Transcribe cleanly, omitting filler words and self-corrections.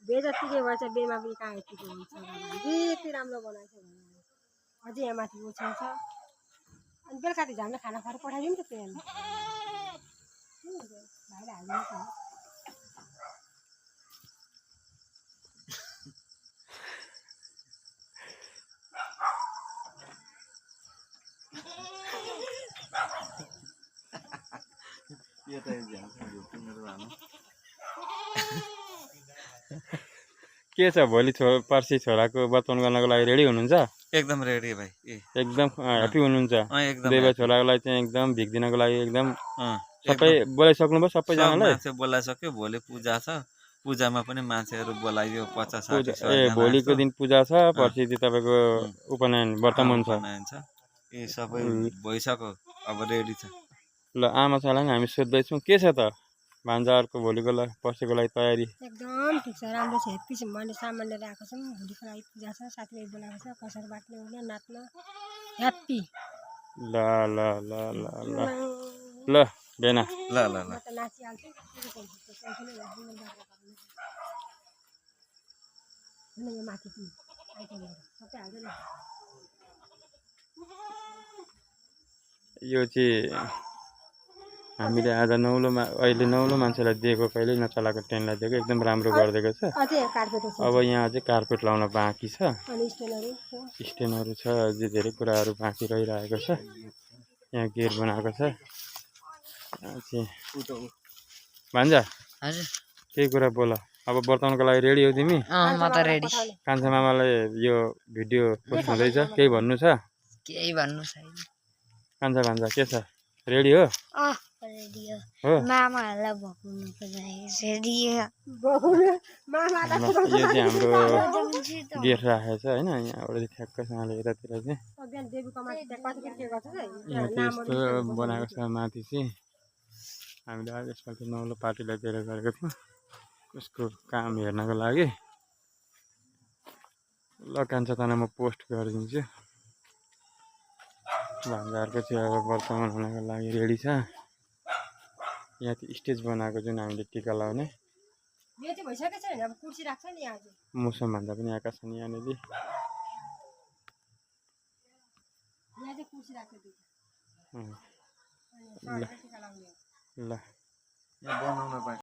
बे जतिकै भएछ बेमा पनि कहाँ यतिको हुन्छ यति राम्रो बनाएको छ अझै यहाँ माथि ओछ्याउँछ अनि बेलुका त झन् खाना खुवाएर पठाइदिउँ नि त त्यहाँ भाइले हाल्नु त के छ भोलि पर्सि छोराको बर्तन गर्नको लागि रेडी हुनुहुन्छ? एकदम रेडी भाइ एकदम ह्यापी हुनुहुन्छ? एकदम दुई भाइ छोराको लागि चाहिँ एकदम भिख दिनको लागि एकदम सबै एकदम बोलाइसक्नुभयो सबैजनालाई? मान्छे बोलाइसक्यो भोलि पूजा छ पूजामा पनि मान्छेहरू बोलाइयो 50-60 भोलिको दिन पूजा छ पर्सि तपाईँको उपनयन वर्तमान छ यी सबै भइसक्यो अब रेडी छ ल आमा छालाई हामी सोध्दैछौँ के छ त भान्जाहरूको भोलिको लागि पर्सिको लागि तयारी एकदम ठिक छ राम्रो छ हेप्पी छ मैले सामान लिएर आएको छौँ भोलिको लागि पूजा छ साथीभाइ बोलाएको छ कसरी बाट्ने हुने नाच्न ह्याप्पी ल ल ल ल ल ल बेना ल ल ल म त नाचिहाल्छु यो माथि पनि आइटमहरू सबै हाल्दैन यो चाहिँ हामीले आज अहिले नौलो मान्छेलाई दिएको कहिल्यै नचलाएको टेन्टलाई दिएको एकदम राम्रो गरिदिएको छ अझै कार्पेट छ अब यहाँ अझै कार्पेट लाउन बाँकी छ अनि स्ट्यान्डहरू छ अझै धेरै कुराहरू बाँकी रहिरहेको छ यहाँ गेट बनाएको छ भान्जा हजुर केही कुरा बोल अब वर्तमानको लागि रेडी हो तिमी म त रेडी कान्छा मामालाई यो भिडियो पोस्ट हुँदैछ केही भन्नु छ केही भन्नु छैन कान्छा भान्जा के छ रेडी हो रेडी हो मामाहरूलाई भगाउनुको लागि रेडी यो चाहिँ हाम्रो गेट राखेको छ होइन यहाँबाट ठ्याक्कसँगले यतातिर चाहिँ यहाँ चाहिँ यस्तो बनाएको छ माथि चाहिँ हामीले आज यसपालि नौलो पार्टीलाई दिएर गरेको थियौँ उसको काम हेर्नको लागि ल कान्छा ताना म पोस्ट गरिदिन्छु भान्जाहरूको चाहिँ अब वर्तमान हुनको लागि रेडी छ यहाँ चाहिँ स्टेज बनाएको जुन हामीले टिका लाउने मौसम भन्दा पनि आएका छन् यहाँनिर ल